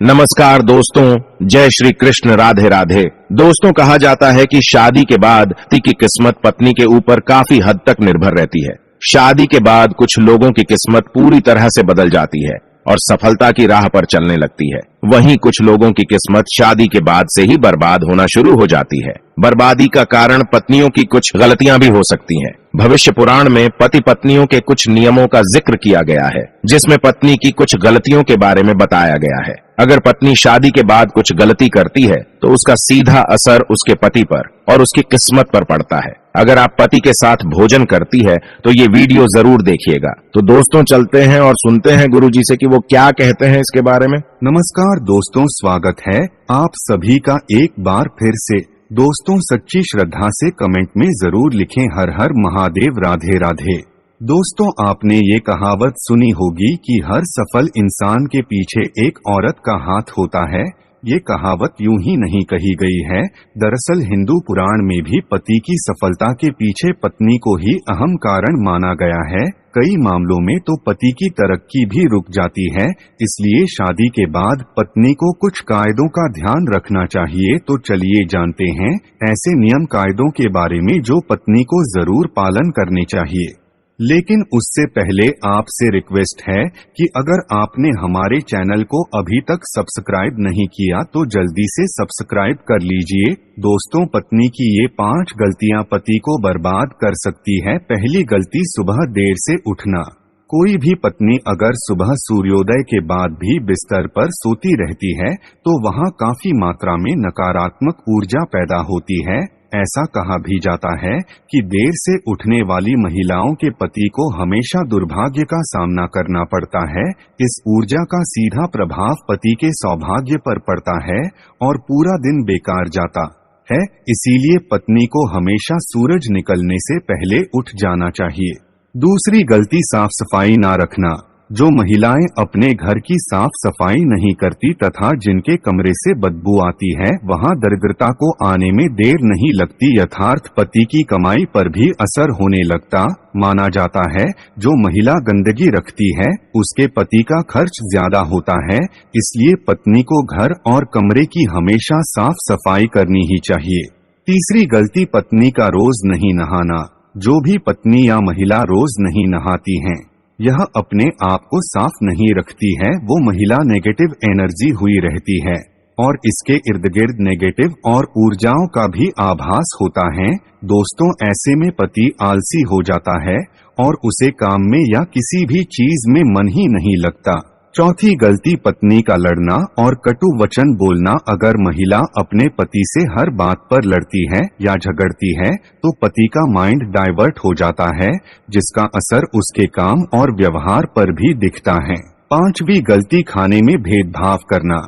नमस्कार दोस्तों, जय श्री कृष्ण, राधे राधे। दोस्तों, कहा जाता है कि शादी के बाद पति की किस्मत पत्नी के ऊपर काफी हद तक निर्भर रहती है। शादी के बाद कुछ लोगों की किस्मत पूरी तरह से बदल जाती है और सफलता की राह पर चलने लगती है। वहीं कुछ लोगों की किस्मत शादी के बाद से ही बर्बाद होना शुरू हो जाती है। बर्बादी का कारण पत्नियों की कुछ गलतियां भी हो सकती हैं। भविष्य पुराण में पति पत्नियों के कुछ नियमों का जिक्र किया गया है, जिसमें पत्नी की कुछ गलतियों के बारे में बताया गया है। अगर पत्नी शादी के बाद कुछ गलती करती है तो उसका सीधा असर उसके पति पर और उसकी किस्मत पर पड़ता है। अगर आप पति के साथ भोजन करती है तो ये वीडियो जरूर देखिएगा। तो दोस्तों, चलते हैं और सुनते हैं गुरुजी से कि वो क्या कहते हैं इसके बारे में। नमस्कार दोस्तों, स्वागत है आप सभी का एक बार फिर से। दोस्तों, सच्ची श्रद्धा से कमेंट में जरूर लिखें हर हर महादेव, राधे राधे। दोस्तों, आपने ये कहावत सुनी होगी कि हर सफल इंसान के पीछे एक औरत का हाथ होता है। ये कहावत यूं ही नहीं कही गई है। दरअसल हिंदू पुराण में भी पति की सफलता के पीछे पत्नी को ही अहम कारण माना गया है। कई मामलों में तो पति की तरक्की भी रुक जाती है। इसलिए शादी के बाद पत्नी को कुछ कायदों का ध्यान रखना चाहिए। तो चलिए जानते हैं ऐसे नियम कायदों के बारे में जो पत्नी को जरूर पालन करने चाहिए। लेकिन उससे पहले आपसे रिक्वेस्ट है कि अगर आपने हमारे चैनल को अभी तक सब्सक्राइब नहीं किया तो जल्दी से सब्सक्राइब कर लीजिए। दोस्तों, पत्नी की ये 5 गलतियां पति को बर्बाद कर सकती है। पहली गलती, सुबह देर से उठना। कोई भी पत्नी अगर सुबह सूर्योदय के बाद भी बिस्तर पर सोती रहती है तो वहां काफी मात्रा में नकारात्मक ऊर्जा पैदा होती है। ऐसा कहा भी जाता है कि देर से उठने वाली महिलाओं के पति को हमेशा दुर्भाग्य का सामना करना पड़ता है। इस ऊर्जा का सीधा प्रभाव पति के सौभाग्य पर पड़ता है और पूरा दिन बेकार जाता है। इसीलिए पत्नी को हमेशा सूरज निकलने से पहले उठ जाना चाहिए। दूसरी गलती, साफ सफाई ना रखना। जो महिलाएं अपने घर की साफ सफाई नहीं करती तथा जिनके कमरे से बदबू आती है, वहां दरिद्रता को आने में देर नहीं लगती। यथार्थ पति की कमाई पर भी असर होने लगता माना जाता है। जो महिला गंदगी रखती है उसके पति का खर्च ज्यादा होता है। इसलिए पत्नी को घर और कमरे की हमेशा साफ सफाई करनी ही चाहिए। तीसरी गलती, पत्नी का रोज नहीं नहाना। जो भी पत्नी या महिला रोज नहीं नहाती हैं, यह अपने आप को साफ नहीं रखती है। वो महिला नेगेटिव एनर्जी हुई रहती है और इसके इर्द गिर्द नेगेटिव और ऊर्जाओं का भी आभास होता है। दोस्तों, ऐसे में पति आलसी हो जाता है और उसे काम में या किसी भी चीज में मन ही नहीं लगता। चौथी गलती, पत्नी का लड़ना और कटु वचन बोलना। अगर महिला अपने पति से हर बात पर लड़ती है या झगड़ती है तो पति का माइंड डाइवर्ट हो जाता है, जिसका असर उसके काम और व्यवहार पर भी दिखता है। पांचवी गलती, खाने में भेदभाव करना।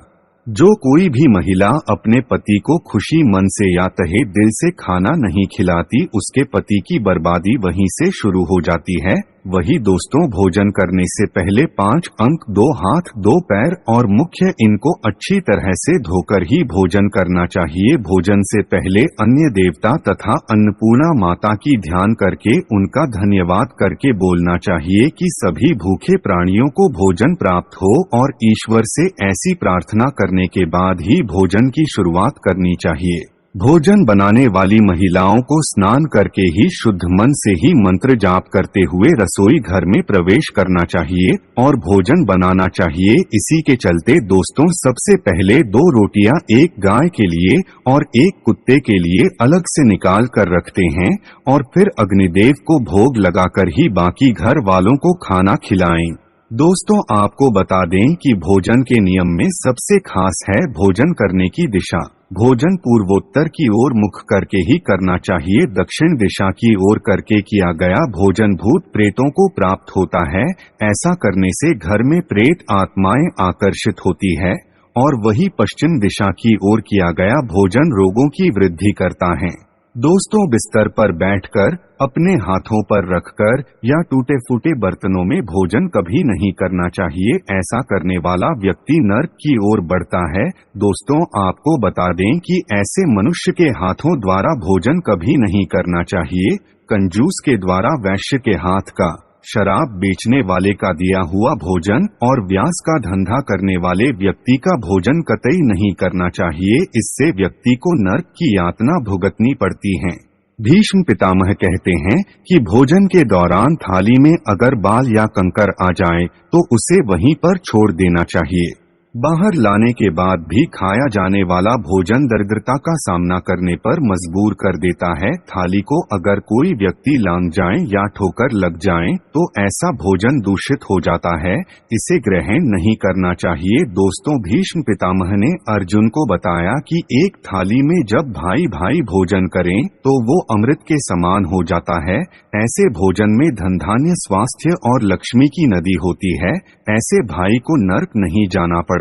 जो कोई भी महिला अपने पति को खुशी मन से या तहे दिल से खाना नहीं खिलाती, उसके पति की बर्बादी वहीं से शुरू हो जाती है। वही दोस्तों, भोजन करने से पहले 5 अंक, 2 हाथ, 2 पैर और मुख्य, इनको अच्छी तरह से धोकर ही भोजन करना चाहिए। भोजन से पहले अन्य देवता तथा अन्नपूर्णा माता की ध्यान करके उनका धन्यवाद करके बोलना चाहिए कि सभी भूखे प्राणियों को भोजन प्राप्त हो और ईश्वर से ऐसी प्रार्थना करने के बाद ही भोजन की शुरुआत करनी चाहिए। भोजन बनाने वाली महिलाओं को स्नान करके ही शुद्ध मन से ही मंत्र जाप करते हुए रसोई घर में प्रवेश करना चाहिए और भोजन बनाना चाहिए। इसी के चलते दोस्तों, सबसे पहले 2 रोटियां एक गाय के लिए और एक कुत्ते के लिए अलग से निकाल कर रखते हैं और फिर अग्निदेव को भोग लगाकर ही बाकी घर वालों को खाना खिलाएं। दोस्तों, आपको बता दें कि भोजन के नियम में सबसे खास है भोजन करने की दिशा। भोजन पूर्वोत्तर की ओर मुख करके ही करना चाहिए। दक्षिण दिशा की ओर करके किया गया भोजन भूत प्रेतों को प्राप्त होता है। ऐसा करने से घर में प्रेत आत्माएं आकर्षित होती है और वही पश्चिम दिशा की ओर किया गया भोजन रोगों की वृद्धि करता है। दोस्तों, बिस्तर पर बैठकर अपने हाथों पर रखकर या टूटे फूटे बर्तनों में भोजन कभी नहीं करना चाहिए। ऐसा करने वाला व्यक्ति नर्क की ओर बढ़ता है। दोस्तों, आपको बता दें कि ऐसे मनुष्य के हाथों द्वारा भोजन कभी नहीं करना चाहिए। कंजूस के द्वारा वैश्य के हाथ का शराब बेचने वाले का दिया हुआ भोजन और व्यास का धंधा करने वाले व्यक्ति का भोजन कतई नहीं करना चाहिए, इससे व्यक्ति को नरक की यातना भुगतनी पड़ती है। भीष्म पितामह कहते हैं कि भोजन के दौरान थाली में अगर बाल या कंकर आ जाए तो उसे वहीं पर छोड़ देना चाहिए। बाहर लाने के बाद भी खाया जाने वाला भोजन दरिद्रता का सामना करने पर मजबूर कर देता है। थाली को अगर कोई व्यक्ति लांघ जाए या ठोकर लग जाए तो ऐसा भोजन दूषित हो जाता है, इसे ग्रहण नहीं करना चाहिए। दोस्तों, भीष्म पितामह ने अर्जुन को बताया कि एक थाली में जब भाई भाई भोजन करें तो वो अमृत के समान हो जाता है। ऐसे भोजन में धन धान्य, स्वास्थ्य और लक्ष्मी की नदी होती है। ऐसे भाई को नरक नहीं जाना पड़ता,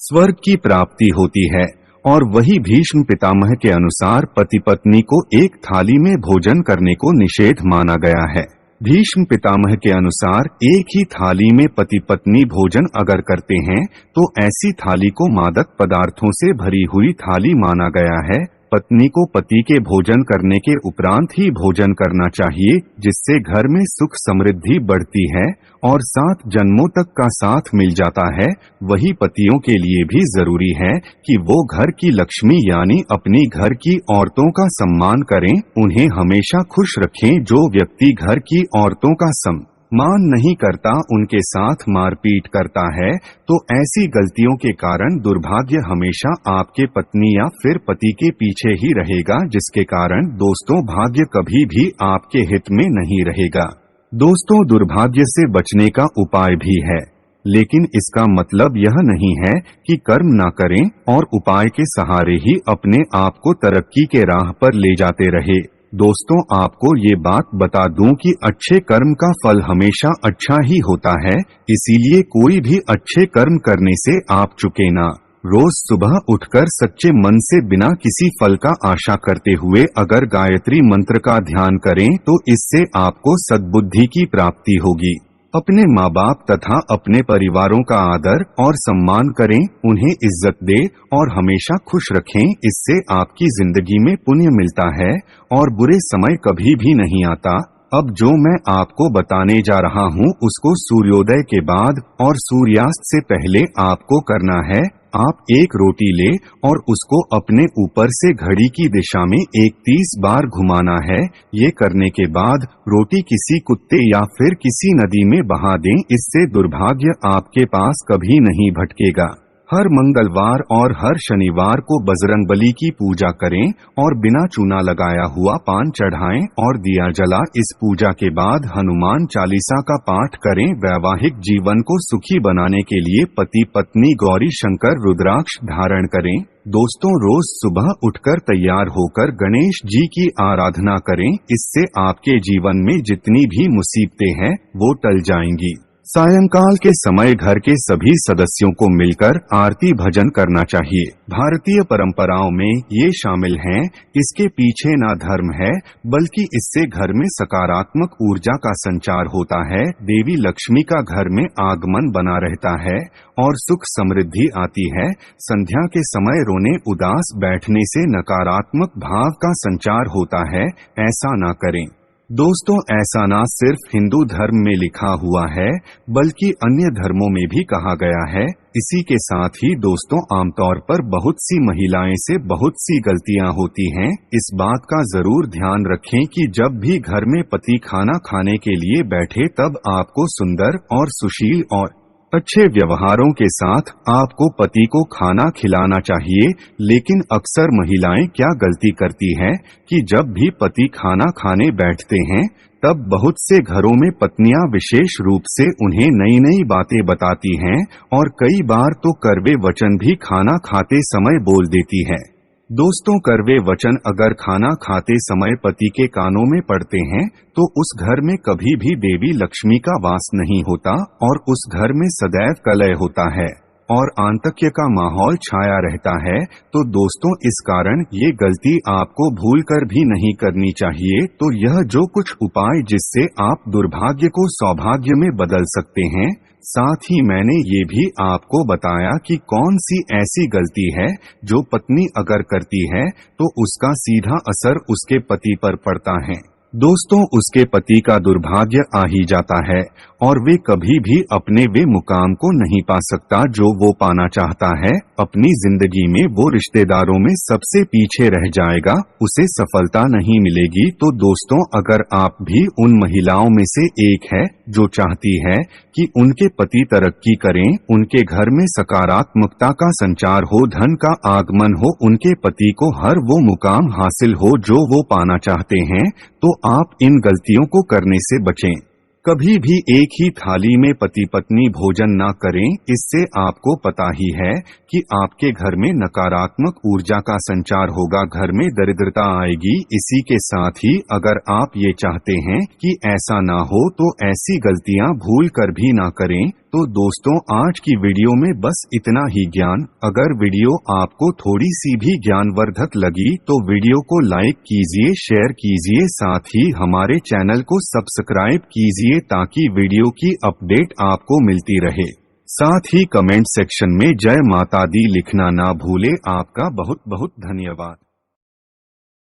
स्वर्ग की प्राप्ति होती है। और वही भीष्म पितामह के अनुसार पति पत्नी को एक थाली में भोजन करने को निषेध माना गया है। भीष्म पितामह के अनुसार एक ही थाली में पति पत्नी भोजन अगर करते हैं तो ऐसी थाली को मादक पदार्थों से भरी हुई थाली माना गया है। पत्नी को पति के भोजन करने के उपरांत ही भोजन करना चाहिए, जिससे घर में सुख समृद्धि बढ़ती है और 7 जन्मों तक का साथ मिल जाता है। वही पतियों के लिए भी जरूरी है कि वो घर की लक्ष्मी यानी अपनी घर की औरतों का सम्मान करें, उन्हें हमेशा खुश रखें। जो व्यक्ति घर की औरतों का मान नहीं करता, उनके साथ मारपीट करता है, तो ऐसी गलतियों के कारण दुर्भाग्य हमेशा आपके पत्नी या फिर पति के पीछे ही रहेगा, जिसके कारण दोस्तों भाग्य कभी भी आपके हित में नहीं रहेगा। दोस्तों, दुर्भाग्य से बचने का उपाय भी है, लेकिन इसका मतलब यह नहीं है कि कर्म ना करें और उपाय के सहारे ही अपने आप को तरक्की के राह पर ले जाते रहे। दोस्तों, आपको ये बात बता दूं कि अच्छे कर्म का फल हमेशा अच्छा ही होता है, इसीलिए कोई भी अच्छे कर्म करने से आप चुके ना। रोज सुबह उठकर सच्चे मन से बिना किसी फल का आशा करते हुए अगर गायत्री मंत्र का ध्यान करें तो इससे आपको सद्बुद्धि की प्राप्ति होगी। अपने माँ बाप तथा अपने परिवारों का आदर और सम्मान करें, उन्हें इज्जत दें और हमेशा खुश रखें। इससे आपकी जिंदगी में पुण्य मिलता है और बुरे समय कभी भी नहीं आता। अब जो मैं आपको बताने जा रहा हूँ उसको सूर्योदय के बाद और सूर्यास्त से पहले आपको करना है। आप एक रोटी ले और उसको अपने ऊपर से घड़ी की दिशा में 31 बार घुमाना है। ये करने के बाद रोटी किसी कुत्ते या फिर किसी नदी में बहा दें, इससे दुर्भाग्य आपके पास कभी नहीं भटकेगा। हर मंगलवार और हर शनिवार को बजरंगबली की पूजा करें और बिना चूना लगाया हुआ पान चढ़ाएं और दिया जला। इस पूजा के बाद हनुमान चालीसा का पाठ करें। वैवाहिक जीवन को सुखी बनाने के लिए पति पत्नी गौरी शंकर रुद्राक्ष धारण करें। दोस्तों, रोज सुबह उठकर तैयार होकर गणेश जी की आराधना करें, इससे आपके जीवन में जितनी भी मुसीबतें हैं वो टल जाएंगी। सायंकाल के समय घर के सभी सदस्यों को मिलकर आरती भजन करना चाहिए। भारतीय परंपराओं में ये शामिल हैं। इसके पीछे ना धर्म है बल्कि इससे घर में सकारात्मक ऊर्जा का संचार होता है, देवी लक्ष्मी का घर में आगमन बना रहता है और सुख समृद्धि आती है। संध्या के समय रोने उदास बैठने से नकारात्मक भाव का संचार होता है, ऐसा ना करें। दोस्तों, ऐसा ना सिर्फ हिंदू धर्म में लिखा हुआ है बल्कि अन्य धर्मों में भी कहा गया है। इसी के साथ ही दोस्तों, आमतौर पर बहुत सी महिलाएं से बहुत सी गलतियां होती हैं। इस बात का जरूर ध्यान रखें कि जब भी घर में पति खाना खाने के लिए बैठे तब आपको सुंदर और सुशील और अच्छे व्यवहारों के साथ आपको पति को खाना खिलाना चाहिए। लेकिन अक्सर महिलाएं क्या गलती करती हैं कि जब भी पति खाना खाने बैठते हैं तब बहुत से घरों में पत्नियां विशेष रूप से उन्हें नई नई बातें बताती हैं और कई बार तो कड़वे वचन भी खाना खाते समय बोल देती है। दोस्तों, कड़वे वचन अगर खाना खाते समय पति के कानों में पड़ते हैं तो उस घर में कभी भी देवी लक्ष्मी का वास नहीं होता और उस घर में सदैव कलह होता है और आतंक का माहौल छाया रहता है। तो दोस्तों, इस कारण ये गलती आपको भूलकर भी नहीं करनी चाहिए। तो यह जो कुछ उपाय जिससे आप दुर्भाग्य को सौभाग्य में बदल सकते हैं, साथ ही मैंने ये भी आपको बताया कि कौन सी ऐसी गलती है जो पत्नी अगर करती है तो उसका सीधा असर उसके पति पर पड़ता है। दोस्तों उसके पति का दुर्भाग्य आ ही जाता है और वे कभी भी अपने वे मुकाम को नहीं पा सकता जो वो पाना चाहता है। अपनी जिंदगी में वो रिश्तेदारों में सबसे पीछे रह जाएगा, उसे सफलता नहीं मिलेगी। तो दोस्तों अगर आप भी उन महिलाओं में से एक है जो चाहती है कि उनके पति तरक्की करें, उनके घर में सकारात्मकता का संचार हो, धन का आगमन हो, उनके पति को हर वो मुकाम हासिल हो जो वो पाना चाहते हैं, तो आप इन गलतियों को करने से बचें। कभी भी एक ही थाली में पति पत्नी भोजन ना करें। इससे आपको पता ही है कि आपके घर में नकारात्मक ऊर्जा का संचार होगा, घर में दरिद्रता आएगी। इसी के साथ ही अगर आप ये चाहते हैं कि ऐसा ना हो तो ऐसी गलतियां भूल कर भी ना करें। तो दोस्तों आज की वीडियो में बस इतना ही ज्ञान। अगर वीडियो आपको थोड़ी सी भी ज्ञानवर्धक लगी तो वीडियो को लाइक कीजिए, शेयर कीजिए, साथ ही हमारे चैनल को सब्सक्राइब कीजिए ताकि वीडियो की अपडेट आपको मिलती रहे। साथ ही कमेंट सेक्शन में जय माता दी लिखना ना भूले। आपका बहुत बहुत धन्यवाद।